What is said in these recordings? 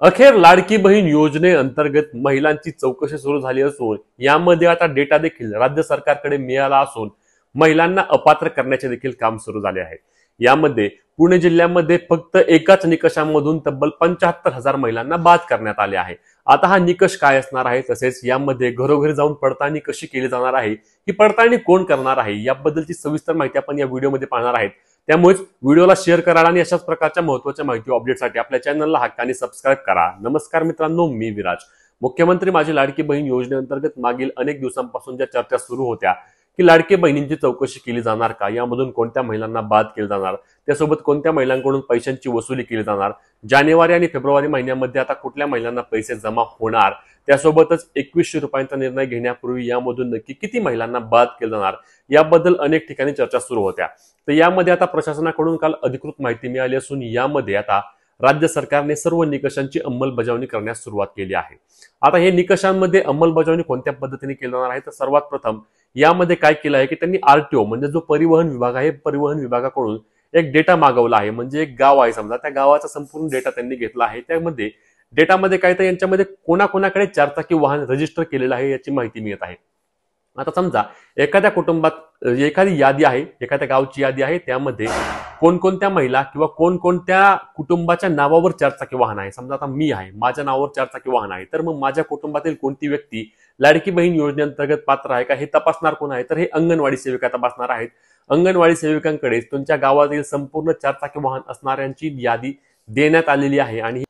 अखेर लाडकी बहीण योजनेअंतर्गत महिलांची चौकशी सुरू झाली असून यामध्ये आता डेटा देखील राज्य सरकारकडे मिळाला असून महिलांना अपात्र करण्याचे देखील काम सुरू झाले आहे। यामध्ये पुणे जिल्ह्यामध्ये फक्त एकाच निकषांमधून तब्बल 75,000 महिलांना बाद करण्यात आले आहे। आता हा निकष काय असणार आहे, तसेच यामध्ये घरोघरी जाऊन पडताळणी कशी केली जाणार आहे, ही पडताळणी कोण करणार आहे, याबद्दलची सविस्तर माहिती आपण या व्हिडिओमध्ये पाहणार आहोत। त्यामुळे व्हिडिओला शेअर करा आणि अशाच प्रकारच्या महत्त्वाच्या माहिती अपडेटसाठी आपल्या चॅनलला हक्काने सबस्क्राइब करा। नमस्कार मित्रांनो, मी विराज। मुख्यमंत्री माझी लाडकी बहीण योजनेअंतर्गत मागील अनेक दिवसांपासून ज्या चर्चा सुरू होत्या की लाडकी बहिणींची चौकशी केली जाणार का, यामधून कोणत्या महिलांना बाद केले जाणार, त्यासोबत कोणत्या महिलांकडून पैशांची वसुली केली जाणार, जानेवारी आणि फेब्रुवारी महिन्यामध्ये आता कुठल्या महिलांना पैसे जमा होणार, त्यासोबतच 2100 रुपयांचा निर्णय घेण्यापूर्वी यामधून नक्की किती महिलांना बाद केले जाणार, याबद्दल अनेक ठिकाणी चर्चा सुरू होत्या। तर यामध्ये आता प्रशासनाकडून काल अधिकृत माहिती मिळाली असून यामध्ये आता राज्य सरकारने सर्व निकषांची अंमलबजावणी करण्यास सुरुवात केली आहे। आता हे निकषांमध्ये अंमलबजावणी कोणत्या पद्धतीने केली जाणार आहे, तर सर्वात प्रथम यामध्ये काय केलं आहे की त्यांनी आरटीओ म्हणजे जो परिवहन विभाग आहे, परिवहन विभागाकडून एक डेटा मागवला आहे। म्हणजे एक गाव आहे समजा, त्या गावाचा संपूर्ण डेटा त्यांनी घेतला आहे। त्यामध्ये डेटामध्ये काय तर यांच्यामध्ये कोणाकोणाकडे चारचाकी वाहन रजिस्टर केलेलं आहे याची माहिती मिळत आहे। आता समजा एखाद्या कुटुंबात एखादी यादी आहे, एखाद्या गावची यादी आहे, त्यामध्ये कोणकोणत्या महिला किंवा कोणकोणत्या कुटुंबाच्या नावावर चारचाकी वाहन आहे। समजा आता मी आहे, माझ्या नावावर चारचाकी वाहन आहे, तर मग माझ्या कुटुंबातील कोणती व्यक्ती लाडकी बहीण योजनेअंतर्गत पात्र आहे का हे तपासणार कोण आहे, तर हे अंगणवाडी सेविका तपासणार आहेत। अंगणवाडी सेविकांकडे तुमच्या गावातील संपूर्ण चारचाकी वाहन असणाऱ्यांची यादी देण्यात आलेली आहे। आणि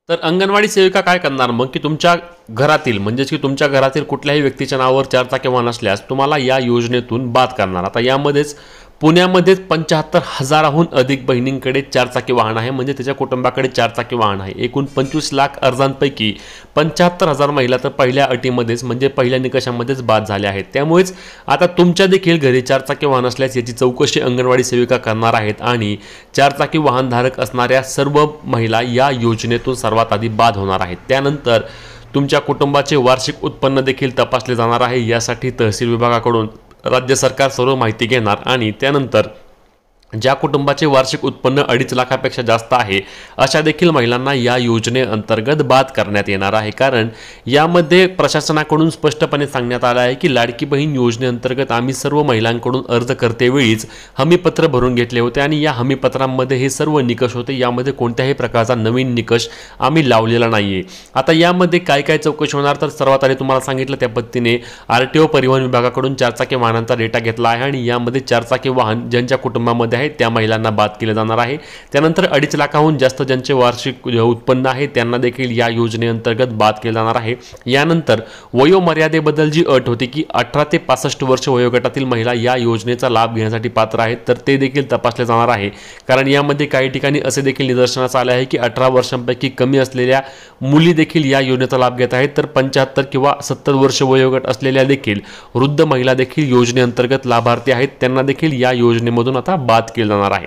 तर अंगणवाडी सेविका काय करणार मग की तुमच्या घरातील म्हणजेच की तुमच्या घरातील कुठल्याही व्यक्तीच्या नावावर चारचाकी वाहन असल्यास तुम्हाला या योजनेतून बाद करणार। आता यामध्येच पुण्यामध्ये 75,000हून अधिक बहिणींकडे चारचाकी वाहन आहे, म्हणजे त्याच्या कुटुंबाकडे चारचाकी वाहन आहे। एकूण 25 लाख अर्जांपैकी 75,000 महिला तर पहिल्या अटीमध्येच म्हणजे पहिल्या निकषामध्येच बाद झाल्या आहेत। त्यामुळेच आता तुमच्या देखील घरी चारचाकी वाहन असल्यास याची चौकशी अंगणवाडी सेविका करणार आहेत आणि चारचाकी वाहनधारक असणाऱ्या सर्व महिला या योजनेतून सर्वात आधी बाद होणार आहेत। त्यानंतर तुमच्या कुटुंबाचे वार्षिक उत्पन्न देखील तपासले जाणार आहे। यासाठी तहसील विभागाकडून राज्य सरकार सर्व माहिती घेणार आणि त्यानंतर ज्या कुटुंबाचे वार्षिक उत्पन्न 2.5 लाखापेक्षा जास्त आहे अशा देखील महिलांना या योजनेअंतर्गत बाद करण्यात येणार आहे। कारण यामध्ये प्रशासनाकडून स्पष्टपणे सांगण्यात आलं आहे की लाडकी बहीण योजनेअंतर्गत आम्ही सर्व महिलांकडून अर्ज करतेवेळीच हमीपत्र भरून घेतले होते आणि या हमीपत्रांमध्ये हे सर्व निकष होते। यामध्ये कोणत्याही प्रकारचा नवीन निकष आम्ही लावलेला नाहीये। आता यामध्ये काय काय चौकशी होणार, तर सर्वात आधी तुम्हाला सांगितलं त्या पद्धतीने आरटीओ परिवहन विभागाकडून चारचाकी वाहनांचा डेटा घेतला आहे आणि यामध्ये चारचाकी वाहन ज्यांच्या कुटुंबामध्ये त्या महिलांना बाद केले जाणार आहे। त्यानंतर 2.5 लाखाहून जास्त ज्यांचे वार्षिक उत्पन्न आहे त्यांना देखील या योजनेअंतर्गत बाद केले जाणार आहे। यानंतर वयोमर्यादेबद्दल जी अट होती की 18 ते 65 वर्ष वयोगटातील महिला या योजनेचा लाभ घेण्यासाठी पात्र आहेत, तर ते देखील तपासले जाणार आहे। कारण यामध्ये काही ठिकाणी असे देखील निदर्शनास आले आहे की 18 वर्षांपैकी कमी असलेल्या मुली देखील या योजनेचा लाभ घेत आहेत, तर 75 किंवा 70 वर्ष वयोगट असलेल्या देखील वृद्ध महिला देखील योजनेअंतर्गत लाभार्थी आहेत, त्यांना देखील या योजनेमधून आता बाद केले जाणार आहे।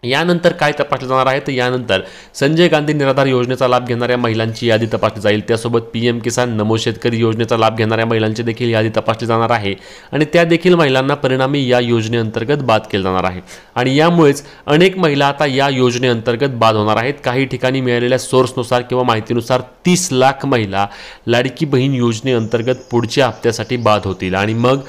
यानंतर काय तपासले जाणार आहे, तर यानंतर संजय गांधी निराधार योजनेचा लाभ घेणाऱ्या महिलांची यादी तपासली जाईल। त्यासोबत पीएम किसान नमो शेतकरी योजनेचा लाभ घेणाऱ्या महिलांची देखील यादी तपासली जाणार आहे आणि त्या देखील महिलांना परिणामी या योजनेअंतर्गत बाद केले जाणार आहे। आणि यामुळेच अनेक महिला आता या योजनेअंतर्गत बाद होणार आहेत। काही ठिकाणी मिळालेल्या सोर्सनुसार किंवा माहितीनुसार 30 लाख महिला लाडकी बहीण योजनेअंतर्गत पुढच्या हप्त्यासाठी बाद होतील। आणि मग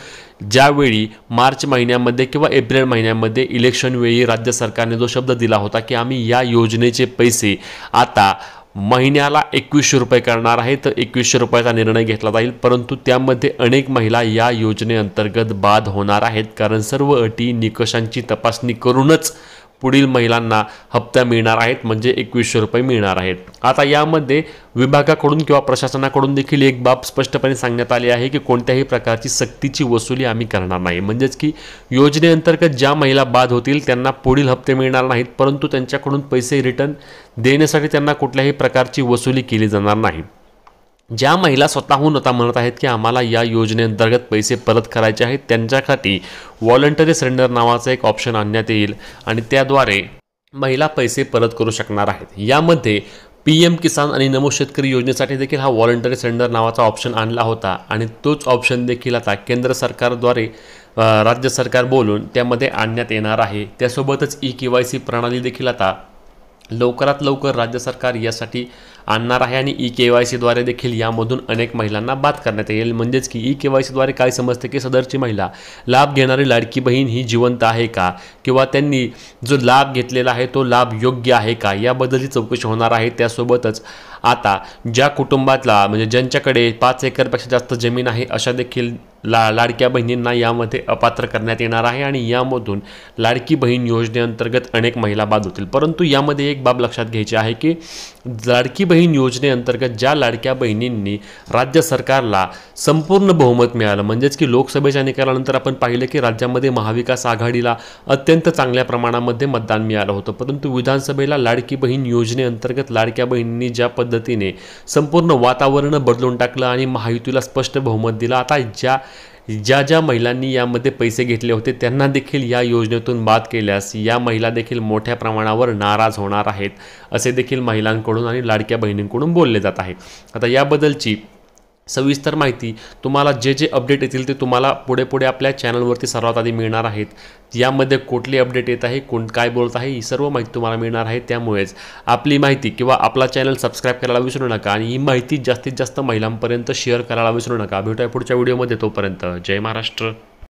ज्यावेळी मार्च महिन्यामध्ये किंवा एप्रिल महिन्यामध्ये इलेक्शन वेळी राज्य सरकारने जो शब्द दिला होता की आम्ही या योजनेचे पैसे आता महिन्याला 2100 रुपये करणार आहे, तर 2100 रुपयाचा निर्णय घेतला जाईल, परंतु त्यामध्ये अनेक महिला या योजनेअंतर्गत बाद होणार आहेत। कारण सर्व अटी निकषांची तपासणी करूनच पुढील महिलांना हप्ता मिळणार आहेत, म्हणजे 2100 रुपये मिळणार आहेत। आता यामध्ये विभागाकडून किंवा प्रशासनाकडून देखील एक बाब स्पष्टपणे सांगण्यात आली आहे की कोणत्याही प्रकारची सक्तीची वसुली आम्ही करणार नाही। म्हणजेच की योजनेअंतर्गत ज्या महिला बाद होतील त्यांना पुढील हप्ते मिळणार नाहीत, परंतु त्यांच्याकडून पैसे रिटर्न देण्यासाठी त्यांना कुठल्याही प्रकारची वसुली केली जाणार नाही। ज्या महिला स्वतःहून आता म्हणत आहेत की आम्हाला या योजनेअंतर्गत पैसे परत करायचे आहेत, त्यांच्यासाठी व्हॉलंटरी सरेंडर नावाचा एक ऑप्शन आणण्यात येईल आणि त्याद्वारे महिला पैसे परत करू शकणार आहेत। यामध्ये पीएम किसान आणि नमो शेतकरी योजनेसाठी देखील हा व्हॉलंटरी सरेंडर नावाचा ऑप्शन आणला होता आणि तोच ऑप्शन देखील आता केंद्र सरकारद्वारे राज्य सरकार बोलून त्यामध्ये आणण्यात येणार आहे। त्यासोबतच ई-केवायसी प्रणाली देखील आता लवकरात लवकर राज्य सरकार यासाठी आणणार आहे आणि EKYCद्वारे देखील यामधून अनेक महिलांना बाद करण्यात येईल। म्हणजेच की EKYCद्वारे काय समजते की सदरची महिला लाभ घेणारी लाडकी बहीण ही जिवंत आहे का, किंवा त्यांनी जो लाभ घेतलेला आहे तो लाभ योग्य आहे का, याबद्दलची चौकशी होणार आहे। त्यासोबतच आता ज्या कुटुंबातला म्हणजे ज्यांच्याकडे 5 एकरपेक्षा जास्त जमीन आहे अशा देखील लाडक्या बहिणींना यामध्ये अपात्र करण्यात येणार आहे आणि यामधून लाडकी बहीण योजनेअंतर्गत अनेक महिला बाद होतील। परंतु यामध्ये एक बाब लक्षात घ्यायची आहे की लाडकी बहीण योजनेअंतर्गत ज्या लाडक्या बहिणींनी राज्य सरकारला संपूर्ण बहुमत मिळालं, म्हणजेच की लोकसभेच्या निकालानंतर आपण पाहिलं की राज्यामध्ये महाविकास आघाडीला अत्यंत चांगल्या प्रमाणामध्ये मतदान मिळालं होतं, परंतु विधानसभेला लाडकी बहीण योजनेअंतर्गत लाडक्या बहिणींनी ज्या पद्धतीने संपूर्ण वातावरण बदलून टाकलं आणि महायुतीला स्पष्ट बहुमत दिलं। आता ज्या महिलांनी यामध्ये पैसे घेतले होते त्यांना देखील या योजनेतून बाद केल्यास या महिला देखील मोठ्या प्रमाणावर नाराज होणार आहेत, असे देखील महिलांकडून आणि लाडक्या बहिणींकडून बोलले जात आहे। आता याबद्दलची सविस्तर माहिती तुम्हाला जे अपडेट येतील ते तुम्हाला पुढे आपल्या चॅनलवरती सर्वात आधी मिळणार आहेत। यामध्ये कुठली अपडेट येत आहे, कोण काय बोलत आहे, ही सर्व माहिती तुम्हाला मिळणार आहे। त्यामुळेच आपली माहिती किंवा आपला चॅनल सबस्क्राईब करायला विसरू नका आणि ही माहिती जास्तीत जास्त महिलांपर्यंत शेअर करायला विसरू नका। भेटूया पुढच्या व्हिडिओमध्ये, तोपर्यंत जय महाराष्ट्र।